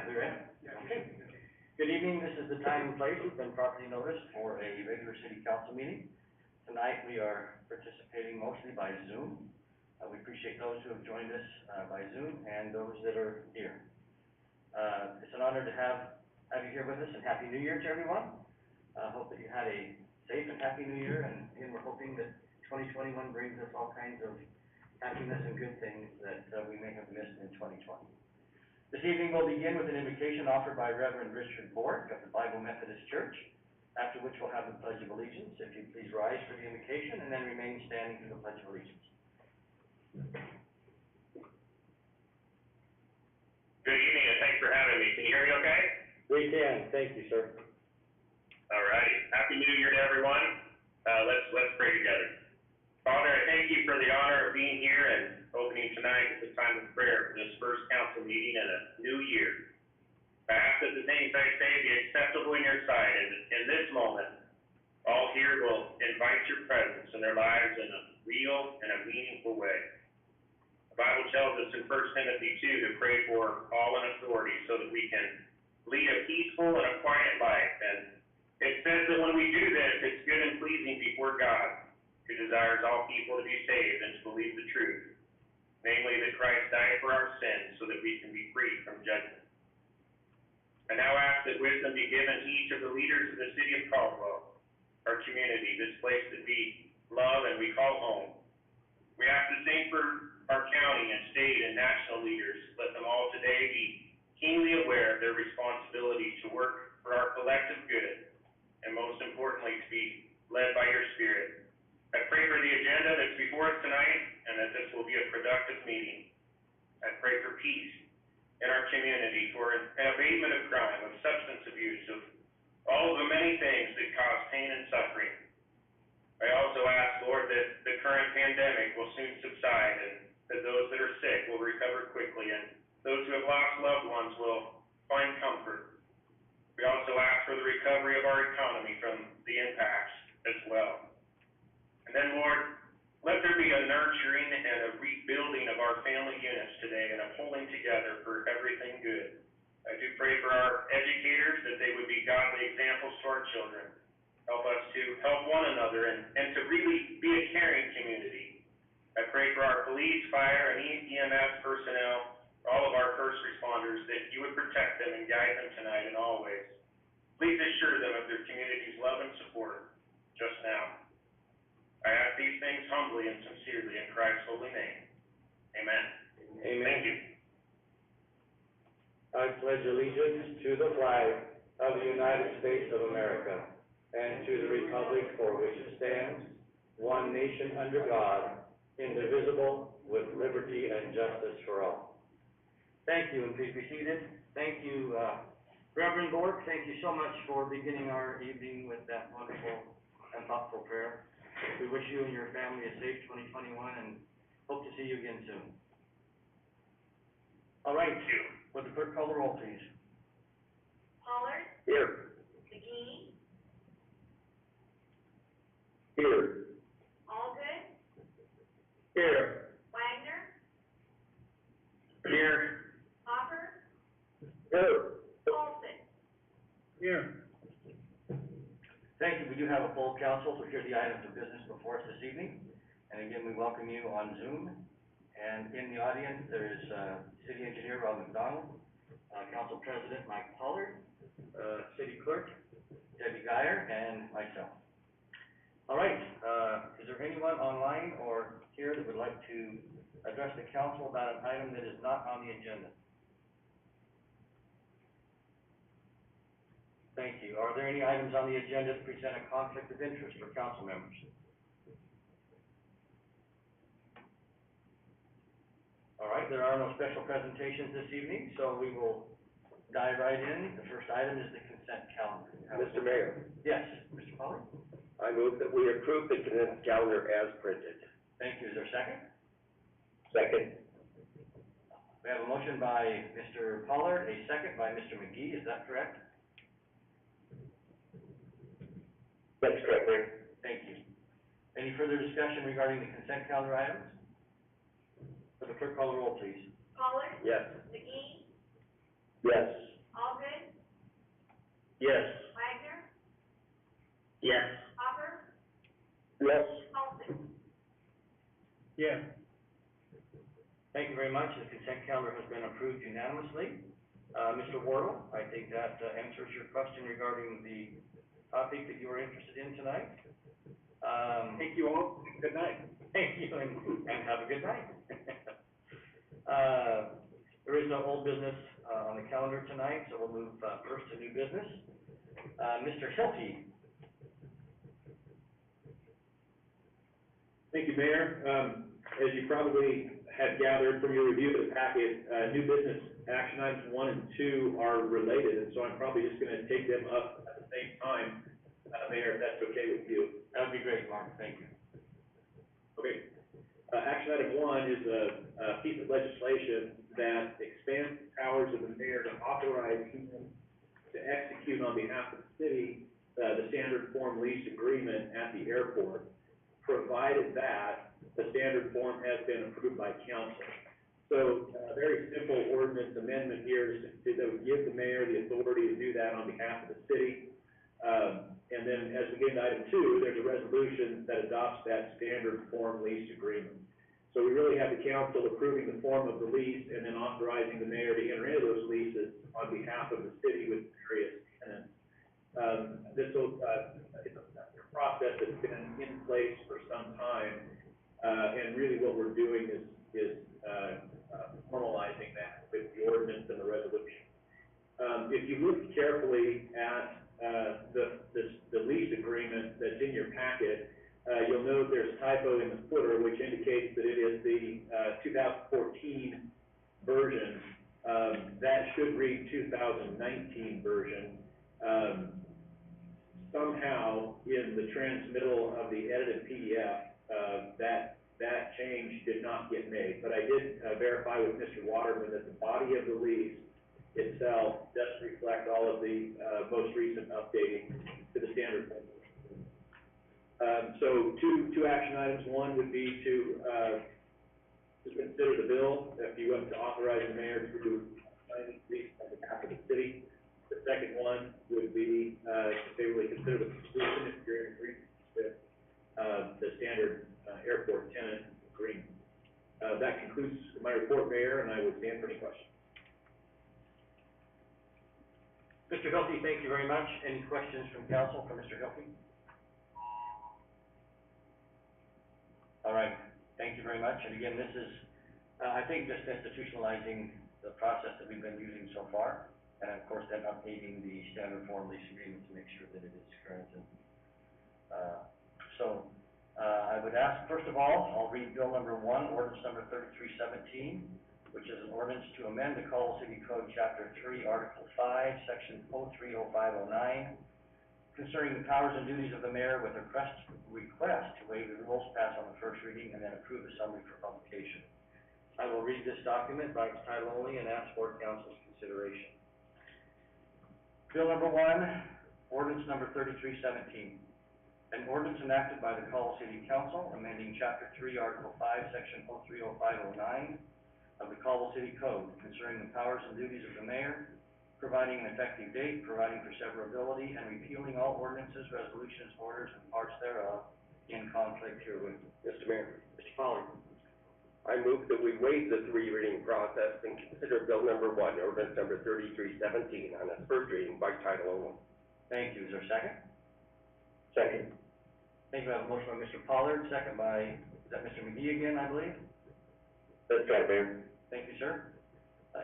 clear in? Okay. Good evening, this is the time and place that's been properly noticed for a regular city council meeting. Tonight, we are participating mostly by Zoom. We appreciate those who have joined us by Zoom and those that are here. It's an honor to have you here with us, and Happy New Year to everyone. I hope that you had a safe and happy New Year, and again, we're hoping that 2021 brings us all kinds of happiness and good things that we may have missed in 2020. This evening we'll begin with an invocation offered by Reverend Richard Bork of the Bible Methodist Church, after which we'll have the Pledge of Allegiance. If you'd please rise for the invocation and then remain standing for the Pledge of Allegiance. Good evening, and thanks for having me. Can you hear me okay? We can. Thank you, sir. All right. Happy New Year to everyone. Let's pray together. Father, I thank you for the honor of being here and opening tonight with the time of prayer for this first council meeting in a new year. I ask that the things I say be acceptable in your sight, and in this moment, all here will invite your presence in their lives in a real and a meaningful way. The Bible tells us in 1 Timothy 2 to pray for all in authority so that we can lead a peaceful and a quiet life. And it says that when we do this, it's good and pleasing before God, who desires all people to be saved and to believe the truth, namely that Christ died for our sins so that we can be free from judgment. I now ask that wisdom be given to each of the leaders of the city of Caldwell, our community, this place that we love and we call home. We ask the same for our county and state and national leaders. Let them all today be keenly aware of their responsibility to work for our collective good, and most importantly, to be led by your Spirit. I pray for the agenda that's before us tonight, and that this will be a productive meeting. I pray for peace in our community, for an abatement of crime, of substance abuse, of all of the many things that cause pain and suffering. I also ask, Lord, that the current pandemic will soon subside, and that those that are sick will recover quickly, and those who have lost loved ones will find comfort. We also ask for the recovery of our economy from the impacts as well. And then, Lord, let there be a nurturing and a rebuilding of our family units today and a pulling together for everything good. I do pray for our educators that they would be godly examples to our children. Help us to help one another and to really be a caring community. I pray for our police, fire, and EMS personnel, all of our first responders, that you would protect them and guide them tonight in all ways. Please assure them of their community's love and support just now. I ask these things humbly and sincerely in Christ's holy name. Amen. Amen. Thank you. I pledge allegiance to the flag of the United States of America and to the republic for which it stands, one nation under God, indivisible, with liberty and justice for all. Thank you, and please be seated. Thank you, Reverend Bork. Thank you so much for beginning our evening with that wonderful and thoughtful prayer. We wish you and your family a safe 2021 and hope to see you again soon. All right, would the clerk call the roll, please? Pollard? Here. McGee? Here. Allgood? Here. Wagner? Here. Hopper? Here. Olson? Here. Thank you. We do have a full council to hear the items of business before us this evening. And again, we welcome you on Zoom. And in the audience, there is City Engineer Rob McDonald, Council President Mike Pollard, City Clerk Debbie Geyer, and myself. All right. Is there anyone online or here that would like to address the council about an item that is not on the agenda? Thank you. Are there any items on the agenda that present a conflict of interest for council members? All right, there are no special presentations this evening, so we will dive right in. The first item is the consent calendar. Mr. Mayor. Yes, Mr. Pollard? I move that we approve the consent calendar as printed. Thank you. Is there a second? Second. We have a motion by Mr. Pollard, a second by Mr. McGee. Is that correct? That's correct, Mayor. Thank you. Any further discussion regarding the consent calendar items? Will the clerk call the roll, please? Pollard? Yes. McGee? Yes. consent calendar has been approved unanimously. Mr. Wardle, I think that answers your question regarding the topic that you were interested in tonight. Thank you all. Good night. Thank you, and have a good night. There is no old business, on the calendar tonight, so we'll move, first to new business. Mr. Hilty. Thank you, Mayor. As you probably have gathered from your review of the packet, new business action items 1 and 2 are related, and so I'm probably just gonna take them up at the same time, Mayor, if that's okay with you. That would be great, Mark, thank you. Okay. Action item 1 is a piece of legislation that expands the powers of the mayor to authorize him to execute on behalf of the city, the standard form lease agreement at the airport, provided that the standard form has been approved by council. So, a very simple ordinance amendment here is that would give the mayor the authority to do that on behalf of the city. And then as we get into item 2, there's a resolution that adopts that standard form lease agreement. So we really have the council approving the form of the lease and then authorizing the mayor to enter into those leases on behalf of the city with various tenants. This will, it's a process that's been in place for some time, and really what we're doing is formalizing that with the ordinance and the resolution. If you look carefully at the lease agreement that's in your packet, you'll note there's a typo in the footer which indicates that it is the 2014 version. That should read 2019 version. Somehow in the transmittal of the edited PDF, that change did not get made. But I did verify with Mr. Waterman that the body of the lease itself does reflect all of the most recent updating to the standard form. So two action items. One would be to consider the bill, if you want to authorize the mayor to sign the lease on behalf of the city. The second one would be to favorably consider the solution if you're in agreement with the standard airport tenant agreement. That concludes my report, Mayor, and I would stand for any questions. Mr. Hilty, thank you very much. Any questions from council for Mr. Hilty? All right, thank you very much. And again, this is, I think, just institutionalizing the process that we've been using so far, and of course then updating the standard form lease agreement to make sure that it is current. And I would ask, first of all, I'll read bill number 1, ordinance number 3317, which is an ordinance to amend the Caldwell City Code, Chapter 3, Article 5, Section 030509, concerning the powers and duties of the mayor with a request to waive the rules, pass on the first reading, and then approve the summary for publication. I will read this document by its title only and ask for council's consideration. Bill number 1, ordinance number 3317. An ordinance enacted by the Caldwell City Council amending Chapter 3, Article 5, Section 030509 of the Caldwell City Code concerning the powers and duties of the mayor, providing an effective date, providing for severability, and repealing all ordinances, resolutions, orders, and parts thereof in conflict herewith. Mr. Mayor, Mr. Pollard. I move that we waive the 3-reading process and consider bill number 1, ordinance number 3317 on its first reading by title only. Thank you. Is there a second? Second. Thank you. I have a motion by Mr. Pollard, second by, is that Mr. McGee again, I believe? That's right, Mayor. Thank you, sir.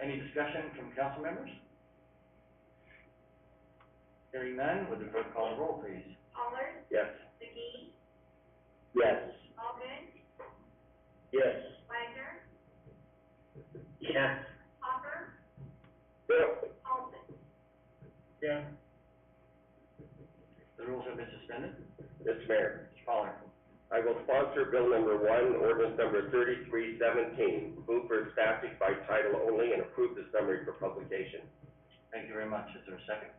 Any discussion from council members? Hearing none, would the clerk call the roll, please? Pollard, Yes. McGee, Yes. Allgood, Yes. Wagner, Yes. Hopper, Yes. Paulson. Yeah. The rules have been suspended. Mr. Mayor, Mr. Pollard. I will sponsor bill number 1, ordinance number 3317, move for its passage by title only and approve the summary for publication. Thank you very much. Is there a second?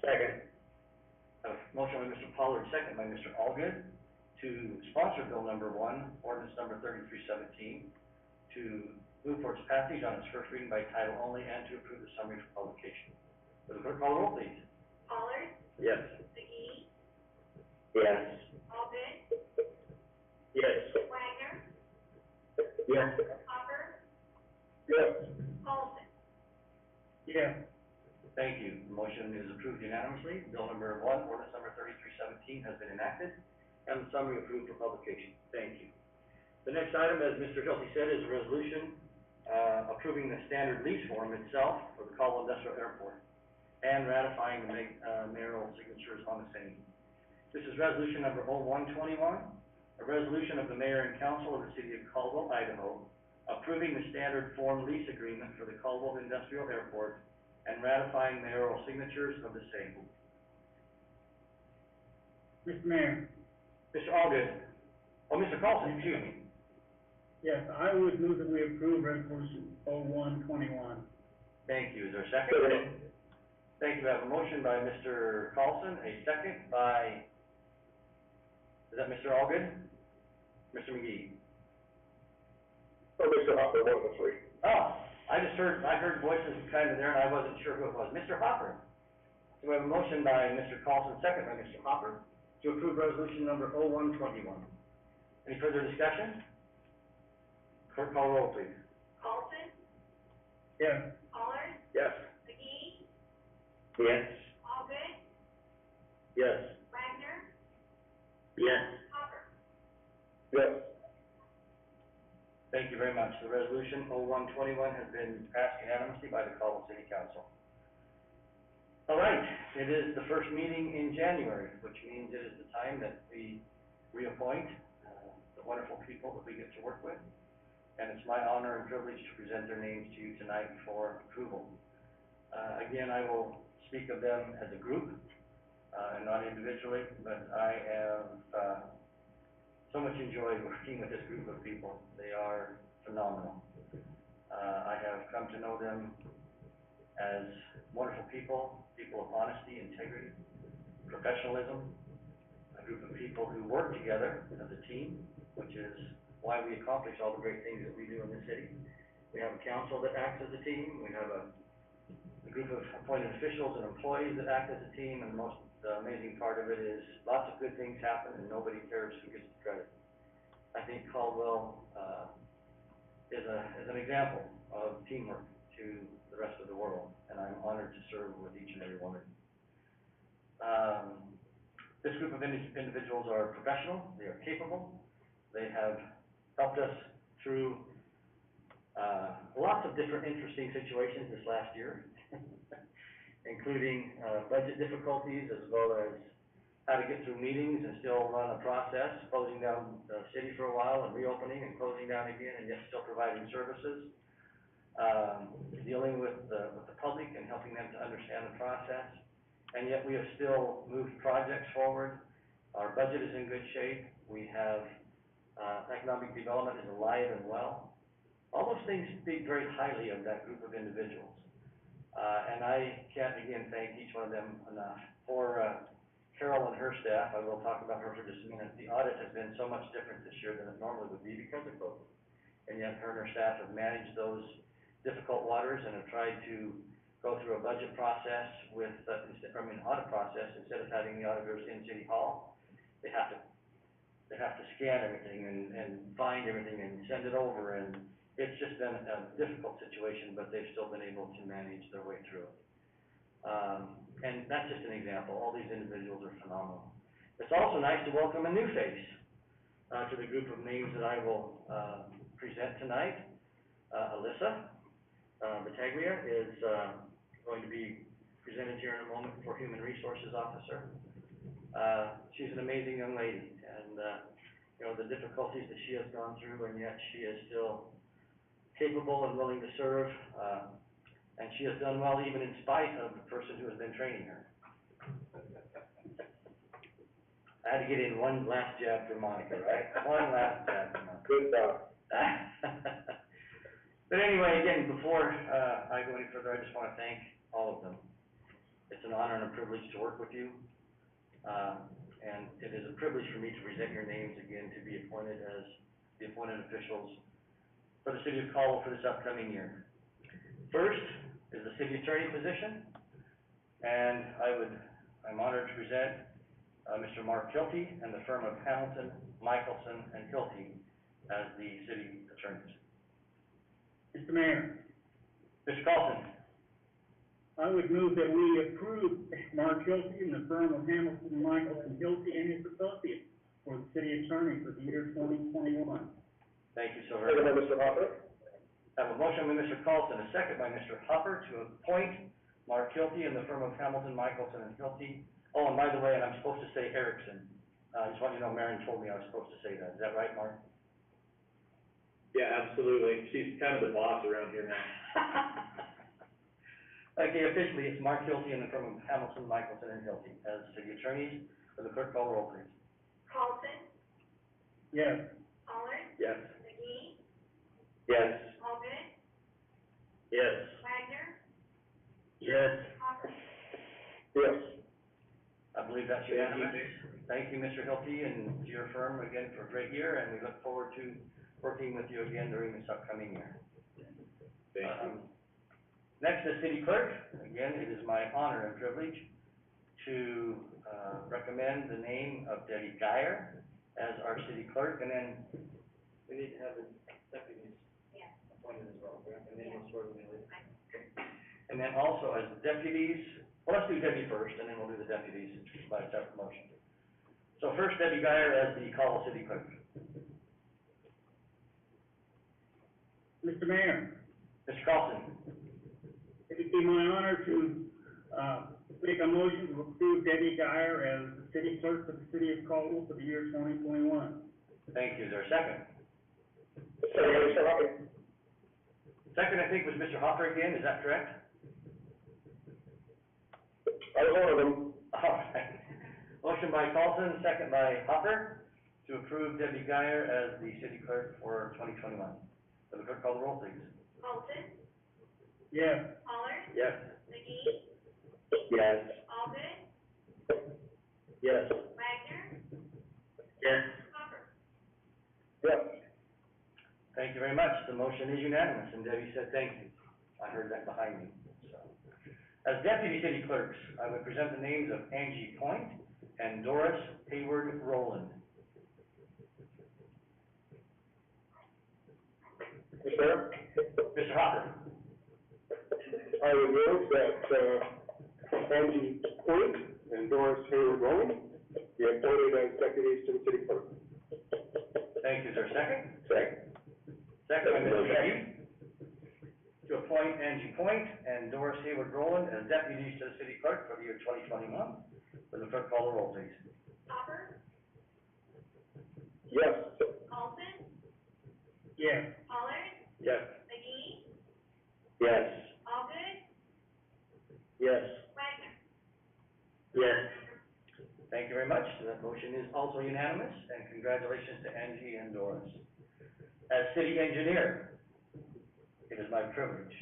Second. A motion by Mr. Pollard, second by Mr. Allgood, to sponsor bill number 1, ordinance number 3317, to move for its passage on its first reading by title only and to approve the summary for publication. Will the clerk call the roll, please? Pollard, Yes. McGee, Yes. Allgood, Yes. Wagner, Yes. Hopper, Yes. Paulson. Yeah. Thank you. The motion is approved unanimously. Bill number 1, ordinance number 3317 has been enacted, and the summary approved for publication. Thank you. The next item, as Mr. Hilty said, is a resolution, approving the standard lease form itself for the Caldwell Industrial Airport, and ratifying the mayoral signatures on the same. This is resolution number 0121, a resolution of the mayor and council of the city of Caldwell, Idaho, approving the standard form lease agreement for the Caldwell Industrial Airport and ratifying mayoral signatures of the same. Mr. Mayor, Mr. Allgood, Mr. Carlson, excuse me. yes, I would move that we approve resolution 0121. Thank you. Is there a second? Thank you. We have a motion by Mr. Carlson, a second by, is that Mr. Allgood? Mr. McGee? Oh, Mr. Hopper, one of the three. Oh, I heard voices kind of there, and I wasn't sure who it was. Mr. Hopper. So we have a motion by Mr. Carlson, second by Mr. Hopper, to approve resolution number 0121. Any further discussion? Clerk, call roll, please. Paulson, Yes. Pollard, Yes. McGee, Yes. Allgood, Yes. Wagner, Yes. Hopper. Yes. Thank you very much. The resolution 0121 has been passed unanimously by the Caldwell City Council. All right, it is the first meeting in January, which means it is the time that we reappoint the wonderful people that we get to work with. And it's my honor and privilege to present their names to you tonight for approval. Again, I will speak of them as a group, and not individually, but I have so much enjoy working with this group of people. They are phenomenal. I have come to know them as wonderful people, people of honesty, integrity, professionalism, a group of people who work together as a team, which is why we accomplish all the great things that we do in this city. We have a council that acts as a team. We have a group of appointed officials and employees that act as a team, and the amazing part of it is lots of good things happen and nobody cares who gets the credit. I think Caldwell is an example of teamwork to the rest of the world, and I'm honored to serve with each and every one of you. This group of individuals are professional, they are capable, they have helped us through lots of different interesting situations this last year, including budget difficulties, as well as how to get through meetings and still run a process, closing down the city for a while and reopening and closing down again, and yet still providing services, dealing with the public and helping them to understand the process, and yet we have still moved projects forward. Our budget is in good shape. We have economic development is alive and well. All those things speak very highly of that group of individuals. And I can't, again, thank each one of them enough. For Carol and her staff, I will talk about her for just a minute. The audit has been so much different this year than it normally would be because of COVID. And yet her and her staff have managed those difficult waters and have tried to go through a budget process with, audit process, instead of having the auditors in City Hall. They have to scan everything and find everything and send it over, and it's just been a difficult situation, but they've still been able to manage their way through it. And that's just an example. All these individuals are phenomenal. It's also nice to welcome a new face to the group of names that I will present tonight. Alyssa Battaglia is going to be presented here in a moment for Human Resources Officer. She's an amazing young lady, and the difficulties that she has gone through, and yet she is still capable and willing to serve, and she has done well even in spite of the person who has been training her. I had to get in one last jab for Monica, right? One last jab for Monica. Good job. But anyway, again, before I go any further, I just want to thank all of them. It's an honor and a privilege to work with you. And it is a privilege for me to present your names again to be appointed as the appointed officials for the city of Caldwell for this upcoming year. First is the city attorney position, and I'm honored to present Mr. Mark Hilty and the firm of Hamilton, Michelson, and Hilty as the city attorneys. Mr. Mayor, Mr. Carlson, I would move that we approve Mark Hilty and the firm of Hamilton, Michelson, Hilty and his associates for the city attorney for the year 2021. thank you so very Second by much. Mr. Hopper. I have a motion by Mr. Carlson, a second by Mr. Hopper to appoint Mark Hilty and the firm of Hamilton, Michelson and Hilty. Oh, and by the way, and I'm supposed to say Erickson. I just want you to know, Marion told me I was supposed to say that. Is that right, Mark? Yeah, absolutely. She's kind of the boss around here now. Okay, officially, it's Mark Hilty and the firm of Hamilton, Michelson and Hilty as city attorneys. For the clerk, call the roll, please. Carlson, Yes. Pollard, Yes. McGee, Yes. Alden, Yes. Wagner, Yes. Hopper. Yes. I believe that's unanimous. Thank you, Mr. Hilty, and to your firm again for a great year, and we look forward to working with you again during this upcoming year. Thank you. Next is city clerk. Again, it is my honor and privilege to, recommend the name of Debbie Geyer as our city clerk, and then we need to have the deputies appointed as well, correct? And then we'll sort them in later. Okay. And then also as deputies, well, let's do Debbie first, and then we'll do the deputies by separate motion. So first, Debbie Geyer as the Caldwell city clerk. Mr. Mayor, Mr. Carlson, it'd be my honor to, make a motion to approve Debbie Geyer as the city clerk for the city of Caldwell for the year 2021. thank you. Is there a second? Second by Mr. Hopper. Second, I think, was Mr. Hopper again, is that correct? I was one of them. All right. Motion by Carlson, second by Hopper, to approve Debbie Geyer as the city clerk for 2021. Will the clerk call the roll, please? Carlson, Yes. Pollard, Yes. McGee, Yes. Alden, Yes. Wagner, Yes. Hopper. Yes. Thank you very much. The motion is unanimous, and Debbie said thank you. I heard that behind me, so. As deputy city clerks, I would present the names of Angie Point and Doris Hayward Rowland. Mr. Mayor? Mr. Hopper, I would move that, Angie Point and Doris Hayward Rowland be appointed as deputies to the city clerk. thank you. Is there a second? Second. Second by Mr. Shaggy, to appoint Angie Point and Doris Hayward Rowland as deputies to the city clerk for the year 2021. Will the clerk call the roll, please? Hopper, Yes. Carlson, Yes. Pollard, Yes. McGee, Yes. Alden, Yes. Wagner. Yes. Thank you very much. That motion is also unanimous, and congratulations to Angie and Doris. As city engineer, it is my privilege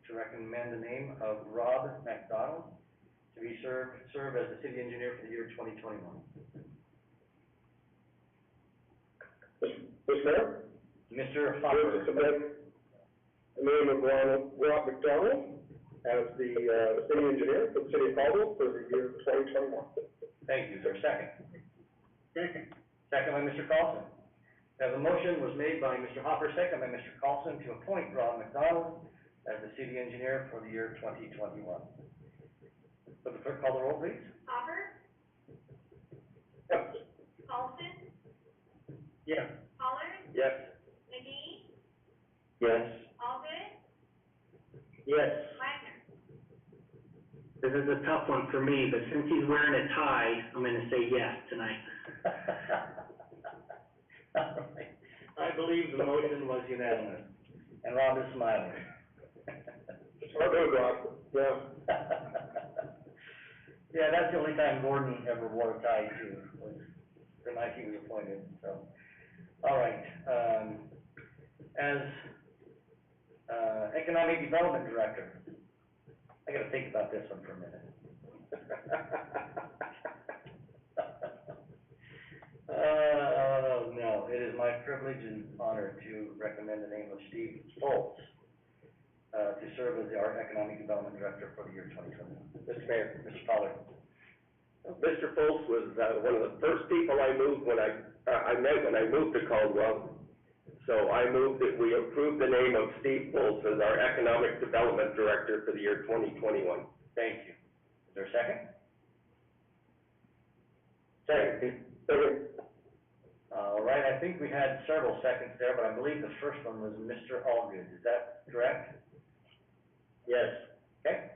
to recommend the name of Rob McDonald to be serve as the city engineer for the year 2021. Mr. Mayor? Mr. Move to Hopper, submit the name of Rob McDonald as the city engineer for the city of Caldwell for the year 2021. thank you. Is there a second? Second. Second by Mr. Carlson. The motion was made by Mr. Hopper, second by Mr. Carlson, to appoint Rob McDonald as the city engineer for the year 2021. Will the clerk call the roll, please? Hopper, Yes. Carlson, Yes. Pollard, Yes. McGee, Yes. Alden, Yes. Wagner. This is a tough one for me, but since he's wearing a tie, I'm gonna say yes tonight. All right. I believe the motion was unanimous, and Rob is smiling. Hard move, Rob. Yeah. Yeah, that's the only time Gordon ever wore a tie too, was the night he was appointed, so. All right, as, Economic Development Director, I gotta think about this one for a minute. No, it is my privilege and honor to recommend the name of Steve Foltz, to serve as our Economic Development Director for the year 2021. Mr. Mayor? Mr. Pollard. Mr. Foltz was, one of the first people I met when I moved to Caldwell. So So I move that we approve the name of Steve Foltz as our Economic Development Director for the year 2021. Thank you. Is there a second? Second. All right, I think we had several seconds there, but I believe the first one was Mr. Allgood. Is that correct? Yes. Okay.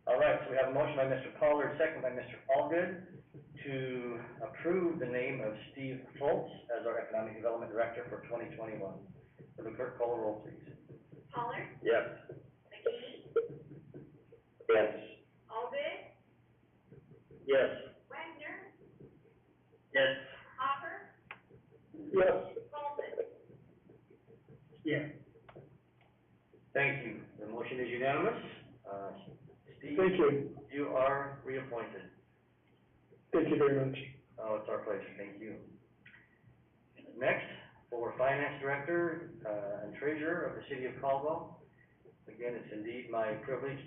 All right, so we have a motion by Mr. Pollard, second by Mr. Allgood, to approve the name of Steve Foltz as our Economic Development Director for 2021. Will the clerk call the roll, please? Pollard, Yes. McGee, Yes. Allgood, Yes. Wagner, Yes. Hopper, Yes. Paulson. Yes. Thank you. The motion is unanimous. Steve, Thank you. you are reappointed. Thank you very much. Oh, it's our pleasure. Thank you. Next, for Finance Director, and Treasurer of the City of Caldwell. Again, it's indeed my privilege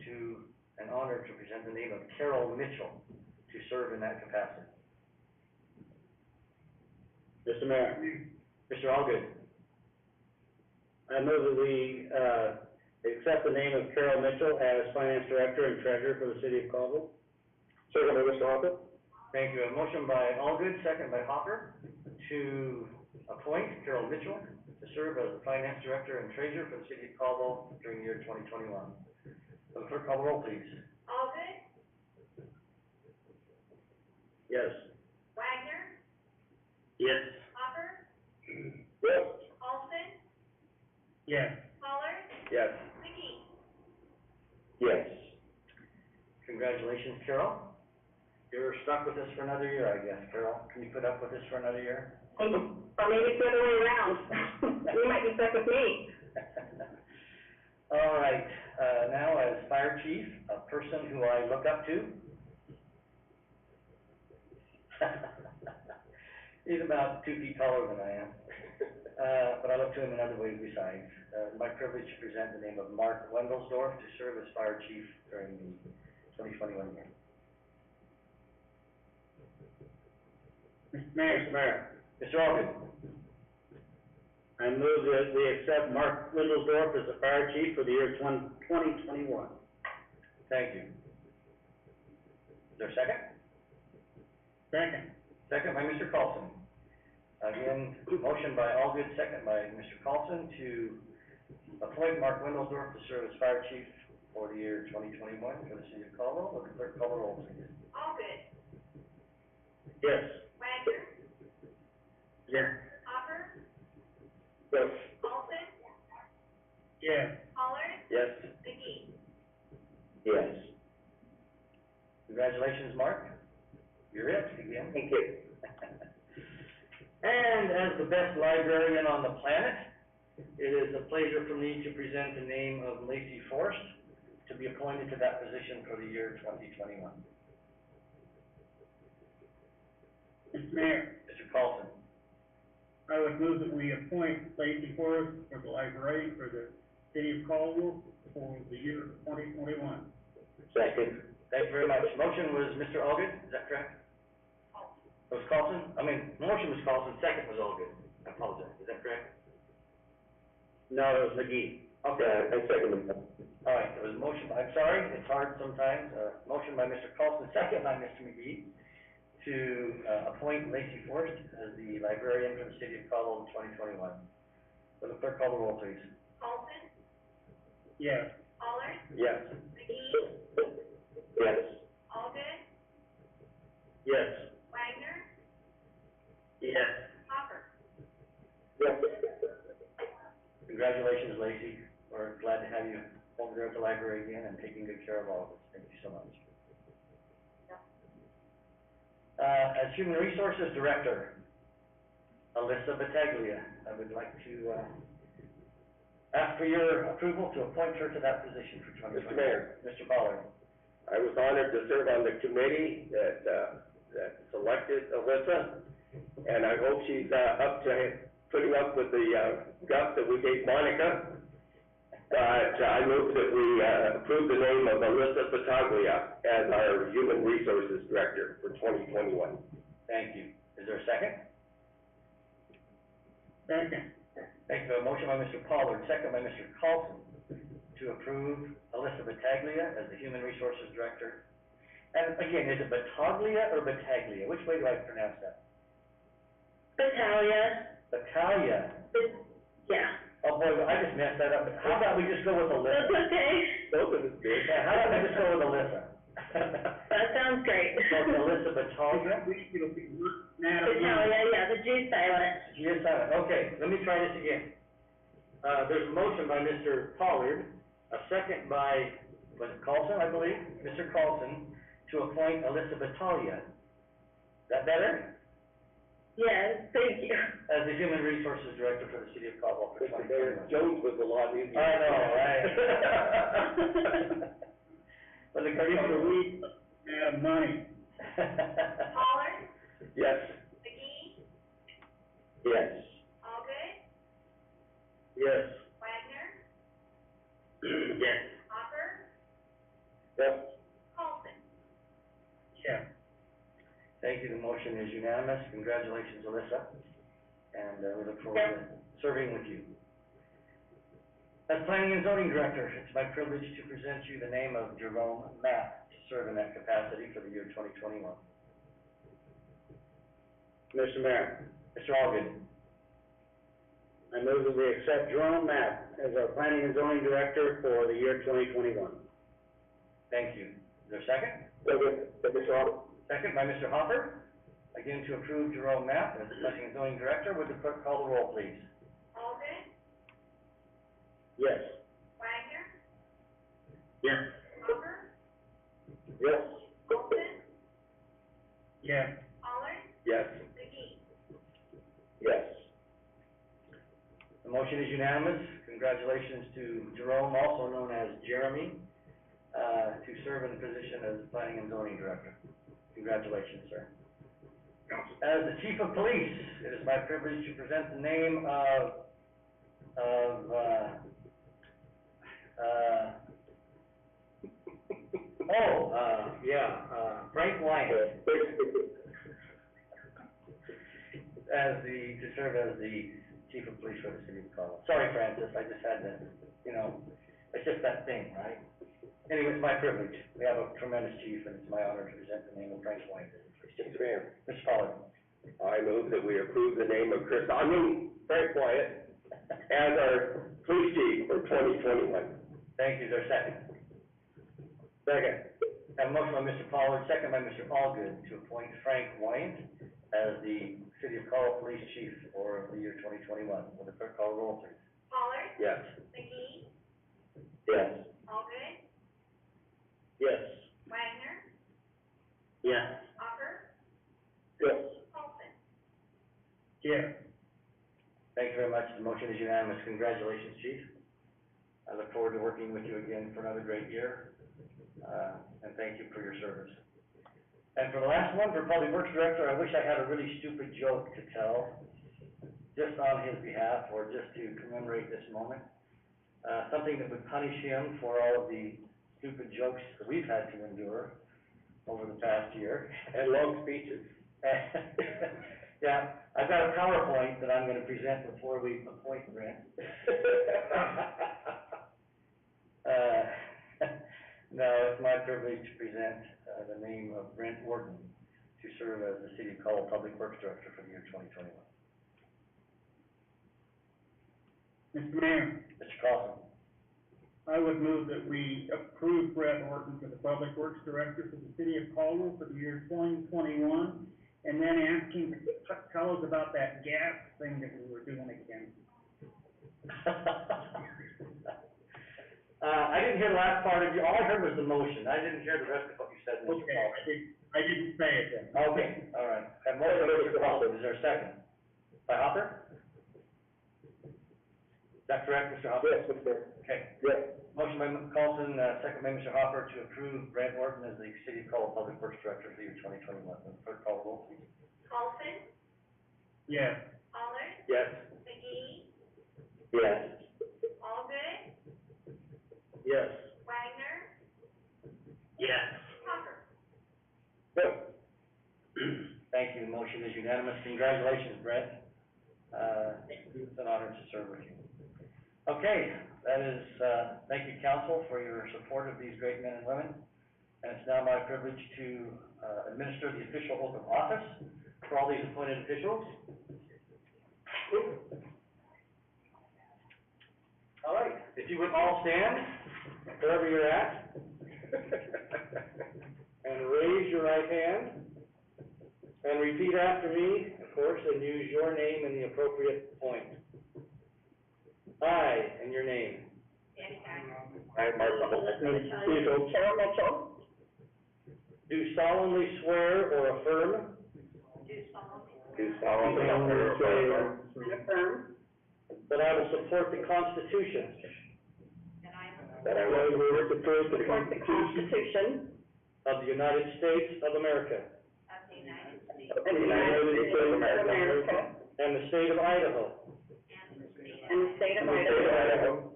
and honor to present the name of Carol Mitchell to serve in that capacity. Mr. Mayor, Mr. Allgood. I move that we, accept the name of Carol Mitchell as Finance Director and Treasurer for the City of Caldwell. Second by Mr. Hopper. Thank you. A motion by Allgood, second by Hopper, to appoint Carol Mitchell to serve as the Finance Director and Treasurer for the City of Caldwell during the year 2021. Will the clerk call the roll, please? Allgood, Yes. Wagner, Yes. Hopper, Yes. Paulson, Yes. Pollard, Yes. McGee. Yes. Congratulations, Carol. You're stuck with us for another year, I guess. Carol, can you put up with us for another year? Or maybe it's the other way around. You might be stuck with me. All right, now as Fire Chief, a person who I look up to. He's about 2 feet taller than I am, but I look to him in other ways besides. My privilege to present the name of Mark Wendelsdorf to serve as Fire Chief during the 2021 year. Mr. Mayor. Mayor, Mr. Allgood. I move that we accept Mark Wendelsdorf as the Fire Chief for the year 2021. Thank you. Is there a second? Second. Second by Mr. Carlson. Again, motion by Allgood, second by Mr. Carlson to appoint Mark Wendelsdorf to serve as Fire Chief for the year 2021 for the City of Caldwell. Will the clerk call the roll, please? Allgood, Yes. Wagner, Yes. Hopper, Yes. Paulson, Yes. Pollard, Yes. McGee. Yes. Congratulations, Mark. You're it again. Thank you. And as the best librarian on the planet, it is a pleasure for me to present the name of Lacey Forrest to be appointed to that position for the year 2021. Mr. Mayor, Mr. Carlson. I would move that we appoint Lacey Forrest for the librarian for the City of Caldwell for the year 2021. Second. Thank you very much. Motion was Mr. Allgood, is that correct? It was Carlson? Motion was Carlson, second was Allgood. I apologize, is that correct? No, it was McGee. Okay. I second it. All right, there was a motion, I'm sorry, it's hard sometimes, motion by Mr. Carlson, second by Mr. McGee, to, appoint Lacey Forrest as the librarian for the City of Caldwell in 2021. Will the clerk call the roll, please? Paulson, Yes. Pollard, Yes. McGee, Yes. Allgood, Yes. Wagner, Yes. Hopper. Yes. Congratulations, Lacey. We're glad to have you over there at the library again and taking good care of all of us. Thank you so much. As Human Resources Director, Alyssa Battaglia, I would like to, ask for your approval to appoint her to that position for 2020. Mr. Mayor. Mr. Pollard. I was honored to serve on the committee that selected Alyssa, and I hope she's, up to putting up with the, guff that we gave Monica. But I move that we, approve the name of Alyssa Battaglia as our Human Resources Director for 2021. Thank you. Is there a second? Second. Thank you. A motion by Mr. Pollard, second by Mr. Carlson, to approve Alyssa Battaglia as the Human Resources Director. And again, is it Battaglia or Battaglia? Which way do I pronounce that? Battaglia, Battaglia. yeah. Oh boy, I just messed that up. How about we just go with Alyssa? That's okay. Both of us did. Yeah, how about we just go with Alyssa? That sounds great. So it's Alyssa Battaglia? It'll be Madam. Battaglia, yeah, the G silent. Yes, okay, let me try this again. There's a motion by Mr. Pollard, a second by, was it Carlson, I believe? Mr. Carlson, to appoint Alyssa Battaglia. Is that better? Yes, thank you. As the Human Resources Director for the City of Caldwell for Mr. 2021. Mayor, Jones was a lot easier. I know, right? But the Commissioner Commissioner Weed, Madam Money. Pollard, Yes. McGee, Yes. Allgood, Yes. Wagner, Yes. Hopper, Yep. Carlson. Yeah. Thank you, the motion is unanimous. Congratulations, Alyssa. And we look forward to serving with you. As Planning and Zoning Director, it's my privilege to present you the name of Jerome Mapp to serve in that capacity for the year 2021. Mr. Mayor, Mr. Allgood. I move that we accept Jerome Mapp as our Planning and Zoning Director for the year 2021. Thank you. Is there a second? Mr. Hopper? Second by Mr. Hopper. Again, to approve Jerome Mapp as the Planning and Zoning Director. Would the clerk call the roll, please? Allgood, Yes. Wagner, Yes. Hopper, Yes. Carlson, Yeah. Pollard, Yes. McGee. Yes. The motion is unanimous. Congratulations to Jerome, also known as Jeremy, to serve in the position as Planning and Zoning Director. Congratulations, sir. As the Chief of Police, it is my privilege to present the name of Frank Wyatt, to serve as the Chief of Police for the City of Caldwell. Sorry, Francis, I just had to, it's just that thing, right? Anyway, it's my privilege. We have a tremendous chief, and it's my honor to present the name of Frank Wyatt. Mr. Mayor, Mr. Pollard. I move that we approve the name of Frank Wyatt as our police chief for 2021. Thank you. Is there a second? Second. I have a motion by Mr. Pollard, second by Mr. Allgood, to appoint Frank Wyatt as the City of Caldwell Police Chief for the year 2021. Will the clerk call the roll, please? Pollard, Yes. McGee, Yes. Allgood, Yes. Wagner, Yes. Hopper, Yes. Carlson. Yeah. Thank you very much. The motion is unanimous. Congratulations, Chief. I look forward to working with you again for another great year, and thank you for your service. And for the last one, for Public Works Director, I wish I had a really stupid joke to tell, just on his behalf, or just to commemorate this moment. Something that would punish him for all of the stupid jokes that we've had to endure over the past year. And long speeches. Yeah, I've got a PowerPoint that I'm gonna present before we appoint Brent. No, it's my privilege to present, the name of Brent Warden to serve as the City of Caldwell Public Works Director for the year 2021. Mr. Mayor, Mr. Carlson. I would move that we approve Brett Horton for the Public Works Director for the City of Caldwell for the year 2021, and then ask him to tell us about that gas thing that we were doing again. I didn't hear the last part of you, all I heard was the motion, I didn't hear the rest of what you said, Mr. Okay, Carlson. I didn't say it then. Okay, all right. Have motion by Mr. Carlson, is there a second? By Hopper? Is that correct, Mr. Hopper? Yes, Mr. Mayor. Okay. Yes. Motion by Carlson, second by Mr. Hopper to approve Brent Orton as the City of Caldwell Public Works Director for the year 2021. Will the clerk call the roll, please? Carlson, Yes. Pollard, Yes. McGee, Yes. Allgood, Yes. Wagner, Yes. Hopper. Yep. Thank you, the motion is unanimous. Congratulations, Brent. It's an honor to serve with you. Okay, that is, thank you, council, for your support of these great men and women. And it's now my privilege to, administer the official oath of office for all these appointed officials. All right, if you would all stand, wherever you're at, and raise your right hand, and repeat after me, of course, and use your name in the appropriate point. I, and your name. Sandy Geiger. I, Mark Mitchell, Carol Mitchell, Do solemnly swear or affirm Do solemnly swear and affirm that I will support the Constitution that I will that I will support the support the Constitution of the United States of America of the United States of the United States of America and the state of Idaho, and the state of Idaho,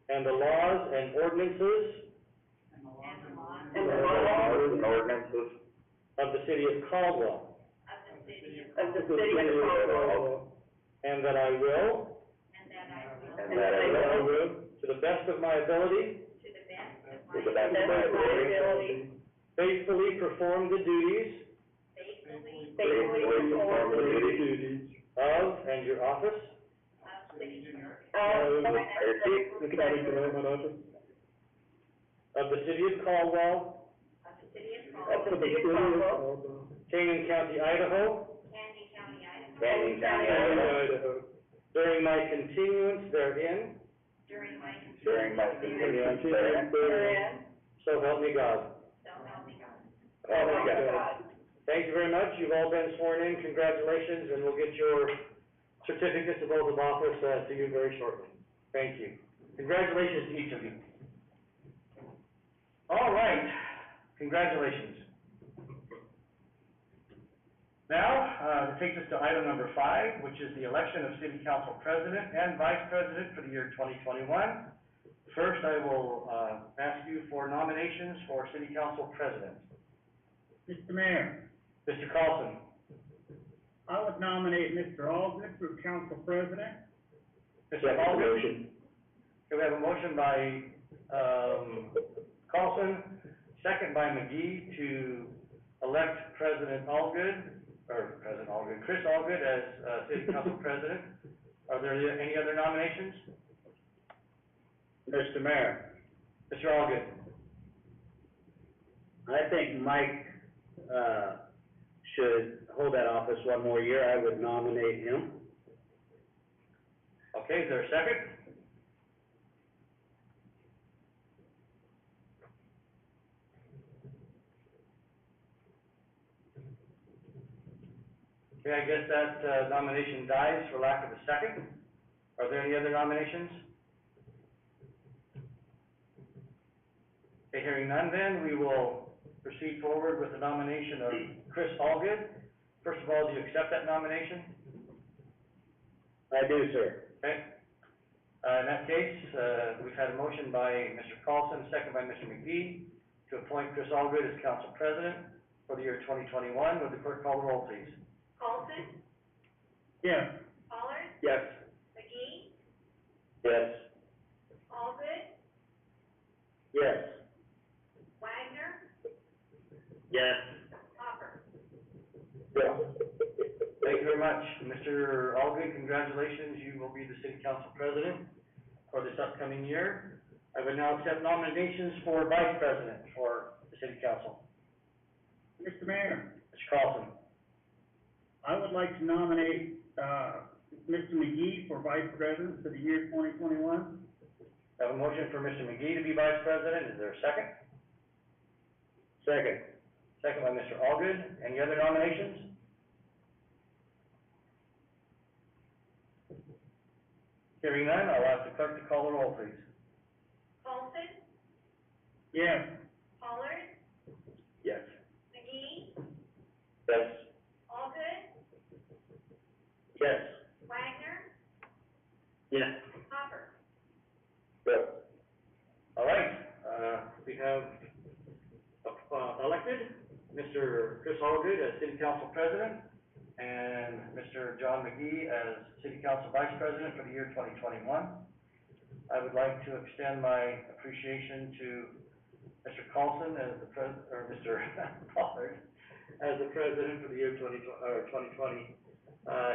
and the laws and ordinances and the laws and ordinances of the city of Caldwell, of the city of Caldwell, and that I will, and that I will, to the best of my ability, to the best of my ability, faithfully perform the duties faithfully perform the duties of and your office of the city of Caldwell, of the city of Caldwell, Canyon County, Idaho, Canyon County, Idaho, during my continuance therein, during my during my continuance therein. therein, so help me God. so help me God. Thank you very much. You've all been sworn in. Congratulations, and we'll get your certificates of oath of office to you very shortly. Thank you. Congratulations to each of you. All right. Congratulations. Now, that takes us to item number 5, which is the election of city council president and vice president for the year 2021. First, I will ask you for nominations for city council president. Mr. Mayor, Mr. Carlson. I would nominate Mr. Aldred for council president. Mr. Aldridge? Okay, we have a motion by, Carlson, second by McGee to elect Chris Allgood as, city council president. Are there any other nominations? Mr. Mayor, Mr. Allgood? I think Mike, should hold that office one more year. I would nominate him. Okay, is there a second? Okay, I guess that nomination dies for lack of a second. Are there any other nominations? Okay, hearing none then, we will proceed forward with the nomination of Chris Allgood. First of all, do you accept that nomination? I do, sir. Okay. In that case, we've had a motion by Mr. Carlson, second by Mr. McGee, to appoint Chris Allgood as council president for the year 2021. Would the clerk call the roll, please? Carlson, Yes. Pollard, Yes. McGee, Yes. Allgood, Yes. Wagner, Yes. Hopper. Yes. Thank you very much. Mr. Allgood, congratulations. You will be the city council president for this upcoming year. I would now accept nominations for vice president for the city council. Mr. Mayor, Mr. Carlson. I would like to nominate, Mr. McGee for vice president for the year 2021. I have a motion for Mr. McGee to be vice president. Is there a second? Second. Second by Mr. Allgood. Any other nominations? Hearing none, I'll ask the clerk to call the roll, please. Carlson, Yes. Pollard, Yes. McGee, Yes. Allgood, Yes. Wagner, Yes. Hopper. Yes. All right, we have, elected Mr. Chris Allgood as city council president and Mr. John McGee as City Council Vice President for the year 2021. I would like to extend my appreciation to Mr. Carlson as the Mr. Pollard as the President for the year 2020.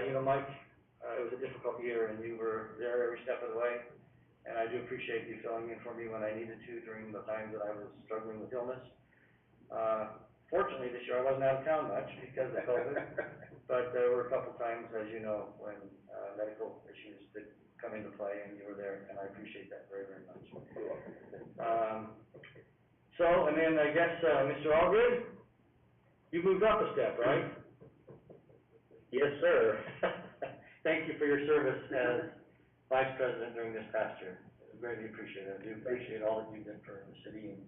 You know, Mike, it was a difficult year, and you were there every step of the way, and I do appreciate you filling in for me when I needed to during the times that I was struggling with illness. Fortunately, this year I wasn't out of town much because of COVID, but there were a couple times, as you know, when, medical issues did come into play, and you were there, and I appreciate that very, very much. And then I guess, Mr. Allgood, you moved up a step, right? Yes, sir. Thank you for your service as Vice President during this past year. Greatly appreciate it. I do appreciate all that you did for the city, and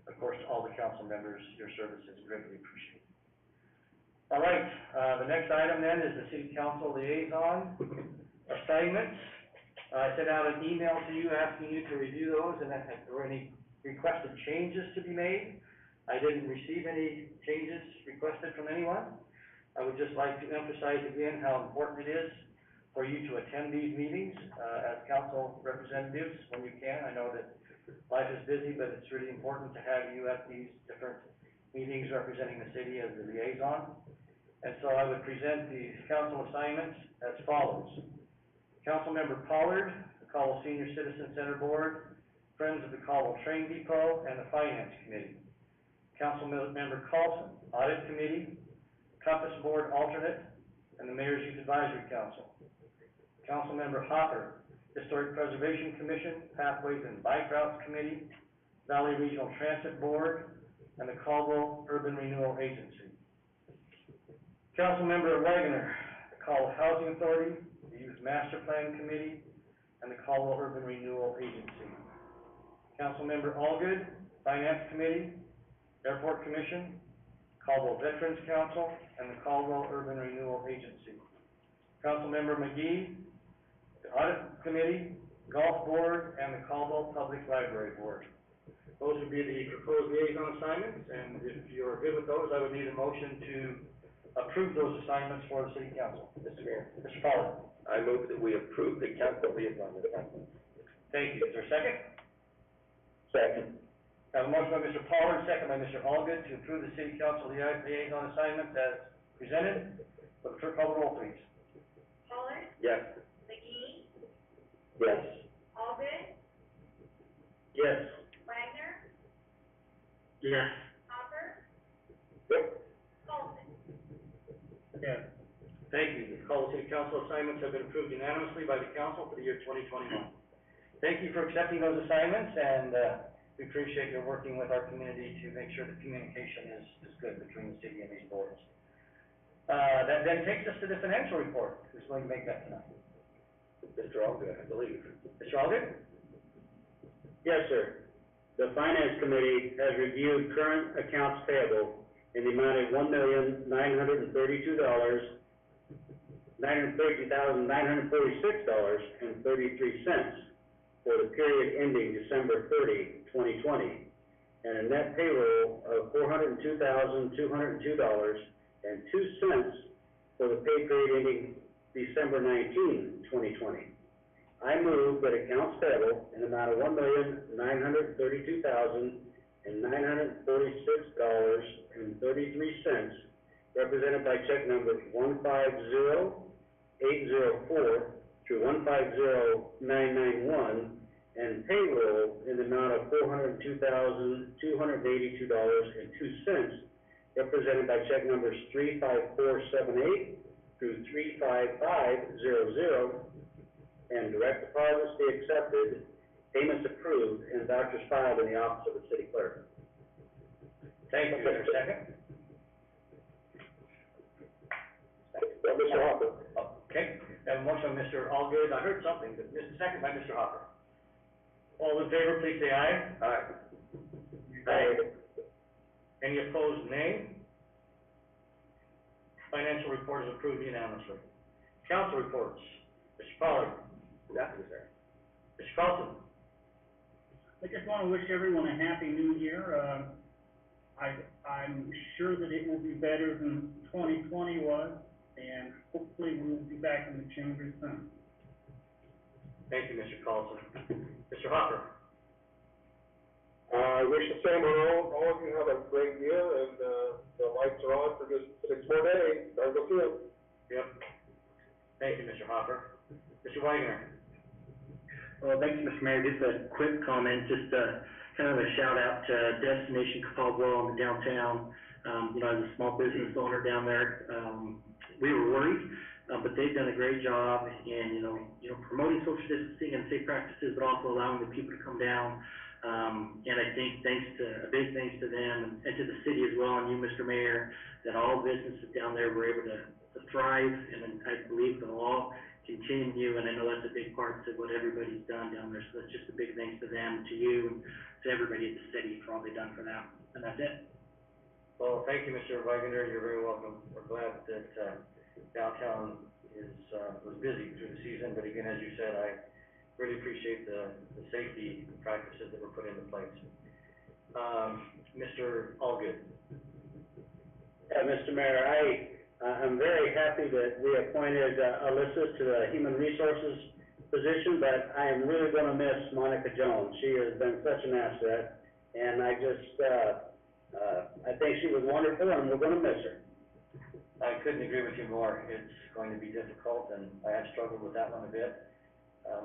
of course, all the council members, your service is greatly appreciated. All right, the next item then is the city council liaison assignments. I sent out an email to you asking you to review those, and if there were any requested changes to be made. I didn't receive any changes requested from anyone. I would just like to emphasize again how important it is for you to attend these meetings, as council representatives when you can. I know that life is busy, but it's really important to have you at these different meetings representing the city as the liaison. And so I would present the council assignments as follows. Councilmember Pollard, the Caldwell Senior Citizen Center Board, Friends of the Caldwell Train Depot, and the Finance Committee. Councilmember Carlson, Audit Committee, Compass Board Alternate, and the Mayor's Youth Advisory Council. Councilmember Hopper, Historic Preservation Commission, Pathways and Bike Routes Committee, Valley Regional Transit Board, and the Caldwell Urban Renewal Agency. Councilmember Wagner, the Caldwell Housing Authority, the Youth Master Plan Committee, and the Caldwell Urban Renewal Agency. Councilmember Allgood, Finance Committee, Airport Commission, Caldwell Veterans Council, and the Caldwell Urban Renewal Agency. Councilmember McGee, the Audit Committee, Golf Board, and the Caldwell Public Library Board. Those would be the proposed liaison assignments, and if you're good with those, I would need a motion to approve those assignments for the city council. Mr. Mayor, Mr. Pollard. I move that we approve the council liaison assignment. Thank you. Is there a second? Second. I have a motion by Mr. Pollard, second by Mr. Allgood to approve the city council liaison assignments as presented. Will the clerk call the roll, please? Pollard, Yes. McGee, Yes. Allgood, Yes. Wagner, Yes. Hopper, Yep. Carlson. Yes. Thank you. The Caldwell City Council assignments have been approved unanimously by the council for the year 2021. Thank you for accepting those assignments, and we appreciate your working with our community to make sure the communication is good between the city and these boards. That then takes us to the financial report. Who's going to make that tonight? Mr. Allgood, I believe. Mr. Allgood? Yes, sir. The Finance Committee has reviewed current accounts payable in the amount of $932,946.33 for the period ending December 30, 2020, and a net payroll of $402,202.02 for the pay period ending December 19, 2020. I move that accounts payable in the amount of $1,932,946.33, represented by check number 150804 through 150991, and payroll in the amount of $402,282.02, represented by check numbers 35478 through 35500, and direct deposits be accepted, payments approved, and vouchers filed in the office of the city clerk. Thank you. Is there a second? Mr. Hopper. Okay. I have a motion by Mr. Allgood. I heard something, but second by Mr. Hopper. All in favor, please say aye. Aye. Aye. Any opposed, nay? Financial report is approved unanimously. Council reports. Mr. Pollard. Nothing, sir. Mr. Carlson. I just want to wish everyone a happy new year. I'm sure that it will be better than 2020 was. and hopefully we will be back in the chamber soon. Thank you, Mr. Carlson. Mr. Hopper? I wish the same on all of you. Have a great year, and, the lights are on for just 6 more days. Starting to feel. Yep. Thank you, Mr. Hopper. Mr. Wagner? Well, thank you, Mr. Mayor. Just a quick comment, just kind of a shout out to Destination Caldwell in the downtown. As a small business owner down there, we were worried, but they've done a great job in, promoting social distancing and safe practices, but also allowing the people to come down. And I think a big thanks to them and to the city as well, and you, Mr. Mayor, that all businesses down there were able to thrive, and then I believe they'll all continue, and I know that's a big part to what everybody's done down there, so that's just a big thanks to them, to you, and to everybody at the city for all they've done for that, and that's it. Well, thank you, Mr. Wagner, you're very welcome. We're glad that, downtown was busy through the season, but again, as you said, I really appreciate the safety practices that were put into place. Mr. Allgood? Yeah, Mr. Mayor, I'm very happy that we appointed Alyssa to the Human Resources position, but I am really gonna miss Monica Jones. She has been such an asset, and I think she was wonderful, and we're gonna miss her. I couldn't agree with you more. It's going to be difficult, and I have struggled with that one a bit.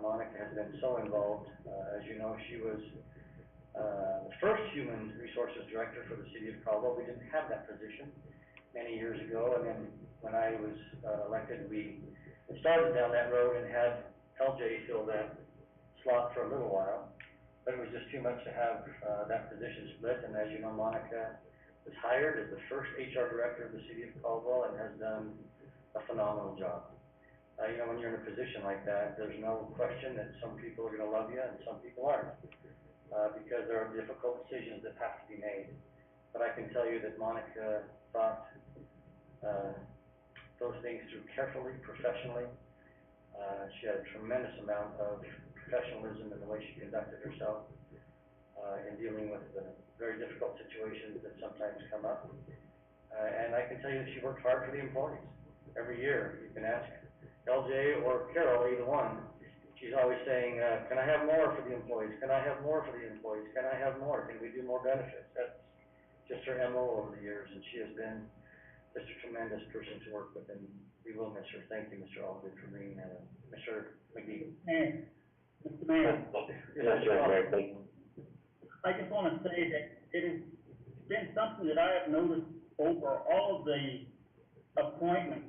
Monica has been so involved. As you know, she was the first Human Resources Director for the city of Caldwell. We didn't have that position many years ago, and then when I was elected, we started down that road and had LJ fill that slot for a little while, but it was just too much to have that position split, and as you know, Monica was hired as the first HR Director of the city of Caldwell and has done a phenomenal job. When you're in a position like that, there's no question that some people are gonna love you and some people aren't, because there are difficult decisions that have to be made. But I can tell you that Monica thought those things through carefully, professionally. She had a tremendous amount of professionalism in the way she conducted herself in dealing with the very difficult situations that sometimes come up. And I can tell you that she worked hard for the employees. Every year, you can ask LJ or Carol, either one, she's always saying, can I have more for the employees? Can I have more for the employees? Can I have more? Can we do more benefits? That's just her MO over the years, and she has been just a tremendous person to work with, and we will miss her. Thank you, Mr. Allgood, for bringing that up. Mr. McGee? Hey, Mr. Mayor, I just wanna say that it has been something that I have noticed over all of the appointments.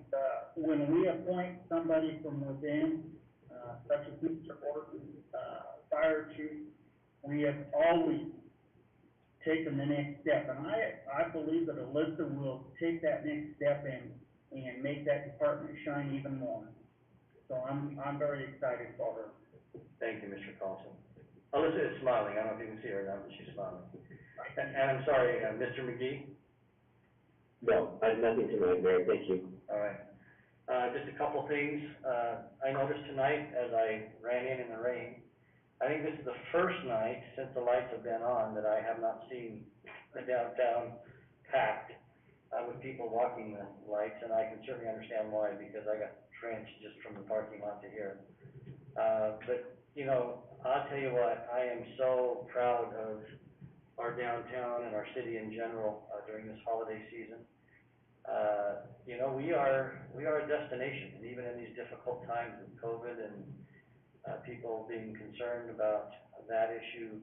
When we appoint somebody from within, such as Mr. Orton, fire chief, we have always taken the next step, and I believe that Alyssa will take that next step and make that department shine even more. So I'm very excited for her. Thank you, Mr. Carlson. Alyssa is smiling. I don't know if you can see her now, but she's smiling. And I'm sorry, Mr. McGee? No, I have nothing tonight, Mayor, thank you. All right. Just a couple things. I noticed tonight as I ran in the rain, I think this is the first night since the lights have been on that I have not seen the downtown packed with people walking the lights, and I can certainly understand why, because I got drenched just from the parking lot to here. But, I'll tell you what, I am so proud of our downtown and our city in general during this holiday season. We are a destination, and even in these difficult times with COVID and people being concerned about that issue,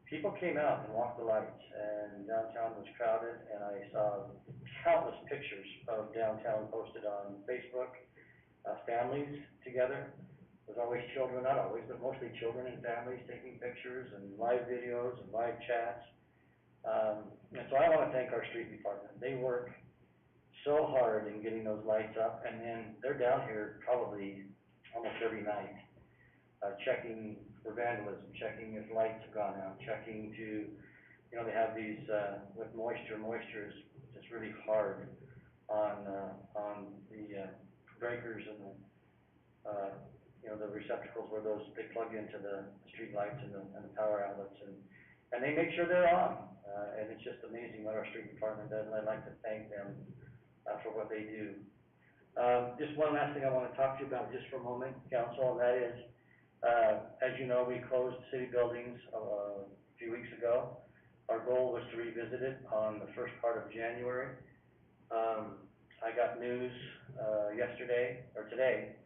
people came out and walked the lights, and downtown was crowded, and I saw countless pictures of downtown posted on Facebook, families together. There's always children, not always, but mostly children and families taking pictures and live videos and live chats. And so I want to thank our street department. They work so hard in getting those lights up, and then they're down here probably almost every night, checking for vandalism, checking if lights have gone out, checking to, they have these, with moisture is just really hard on the breakers and the receptacles where they plug into the street lights and the power outlets, and they make sure they're on, and it's just amazing what our street department does, and I'd like to thank them for what they do. Just one last thing I wanna talk to you about just for a moment, council, and that is, as you know, we closed city buildings, a few weeks ago. Our goal was to revisit it on the first part of January. I got news, yesterday, or today,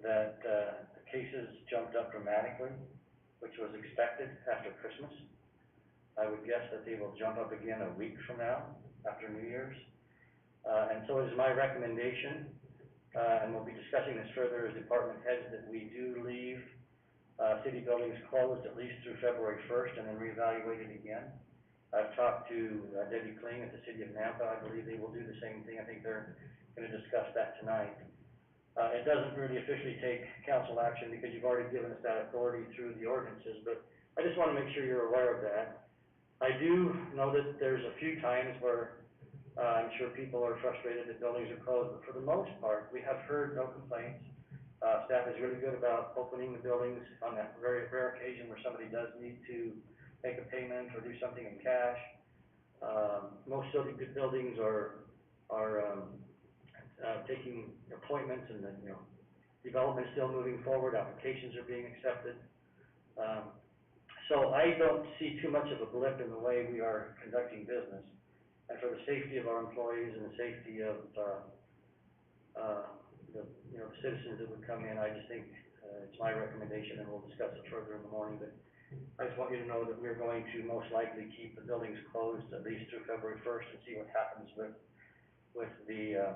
that, the cases jumped up dramatically, which was expected after Christmas. I would guess that they will jump up again a week from now, after New Year's. And so it is my recommendation, and we'll be discussing this further as department heads, that we do leave, city buildings closed at least through February first, and then reevaluate it again. I've talked to Debbie Kling at the city of Nampa. I believe they will do the same thing. I think they're gonna discuss that tonight. It doesn't really officially take council action because you've already given us that authority through the ordinances, but I just wanna make sure you're aware of that. I do know that there's a few times where, I'm sure people are frustrated that buildings are closed, but for the most part, we have heard no complaints. Staff is really good about opening the buildings on that very rare occasion where somebody does need to make a payment or do something in cash. Most of the buildings are taking appointments, and then, development is still moving forward, applications are being accepted. So I don't see too much of a blip in the way we are conducting business. And for the safety of our employees and the safety of, the citizens that would come in, I just think, it's my recommendation, and we'll discuss it further in the morning, but I just want you to know that we're going to most likely keep the buildings closed at least through February first and see what happens with the,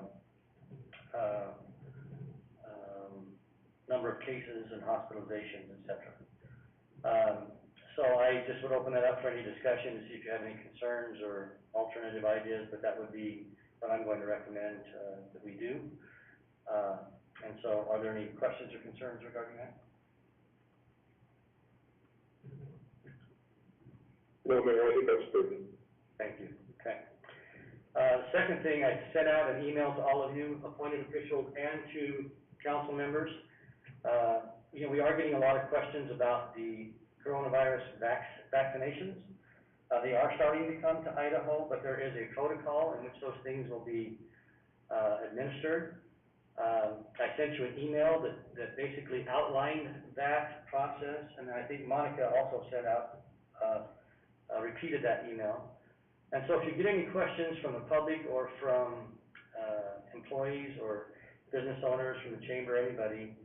number of cases and hospitalizations, et cetera. So I just would open that up for any discussion to see if you have any concerns or alternative ideas, but that would be what I'm going to recommend, that we do. And so are there any questions or concerns regarding that? No, Mayor, I think that's good. Thank you. Okay. Second thing, I sent out an email to all of you, appointed officials, and to council members. We are getting a lot of questions about the coronavirus vaccinations. They are starting to come to Idaho, but there is a protocol in which those things will be, administered. I sent you an email that basically outlined that process, and I think Monica also sent out, repeated that email. And so if you get any questions from the public or from, employees or business owners from the chamber, anybody,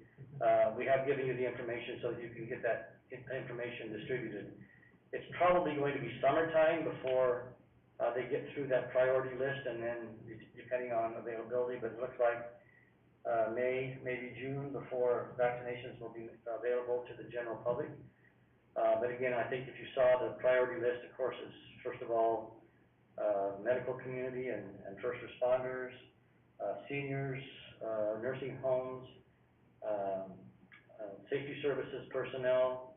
we have given you the information so that you can get that information distributed. It's probably going to be summertime before, they get through that priority list, and then depending on availability, but it looks like May, maybe June, before vaccinations will be available to the general public. But again, I think if you saw the priority list, of course, is first of all, medical community and first responders, seniors, nursing homes, safety services personnel,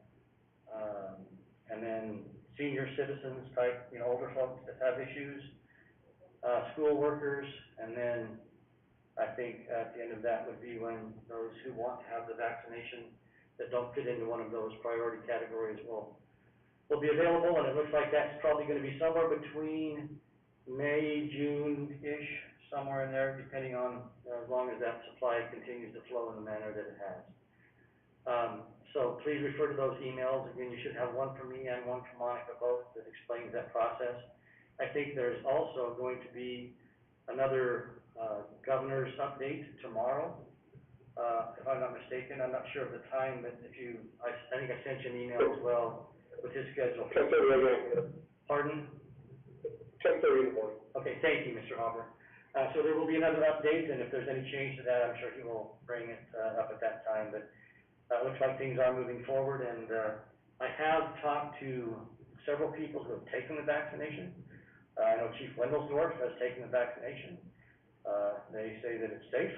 and then senior citizens type, older folks that have issues, school workers, and then I think at the end of that would be when those who want to have the vaccination that don't fit into one of those priority categories will be available, and it looks like that's probably gonna be somewhere between May, June-ish, somewhere in there, depending on, as long as that supply continues to flow in the manner that it has. So please refer to those emails. Again, you should have one from me and one from Monica, both, that explains that process. I think there's also going to be another, governor's update tomorrow, if I'm not mistaken. I'm not sure of the time, but I think I sent you an email as well with his schedule. 10:30 a.m. Pardon? 10:30 in the morning. Okay, thank you, Mr. Hopper. So there will be another update, and if there's any change to that, I'm sure he will bring it, up at that time, but it looks like things are moving forward, and, I have talked to several people who have taken the vaccination. I know Chief Wendelsdorf has taken the vaccination. They say that it's safe.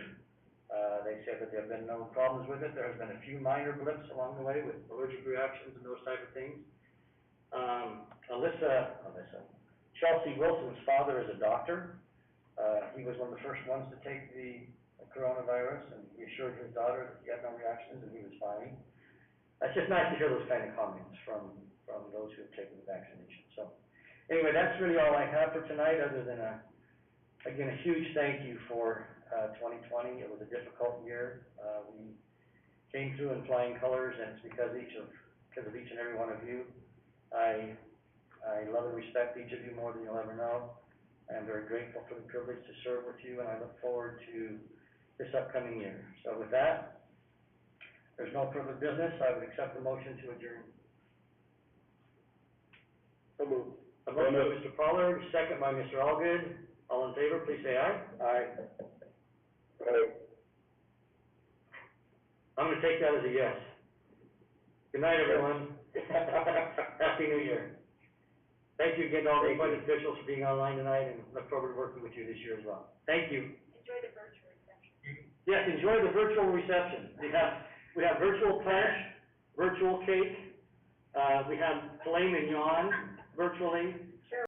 They said that there have been no problems with it. There has been a few minor blips along the way with allergic reactions and those type of things. Chelsea Wilson's father is a doctor. He was one of the first ones to take the coronavirus, and he assured his daughter that he had no reactions and he was fine. It's just nice to hear those kind of comments from those who have taken the vaccination. So anyway, that's really all I have for tonight, other than again, a huge thank you for 2020. It was a difficult year. We came through in flying colors, and it's because of each and every one of you. I love and respect each of you more than you'll ever know. I'm very grateful for the privilege to serve with you, and I look forward to this upcoming year. So with that, there's no further business. I would accept the motion to adjourn. So moved. A motion by Mr. Pollard, second by Mr. Allgood. All in favor, please say aye. Aye. I'm gonna take that as a yes. Good night, everyone. Happy New Year. Thank you again to all the appointed officials for being online tonight, and look forward to working with you this year as well. Thank you. Enjoy the virtual reception. Yes, enjoy the virtual reception. We have virtual punch, virtual cake, we have filet mignon virtually,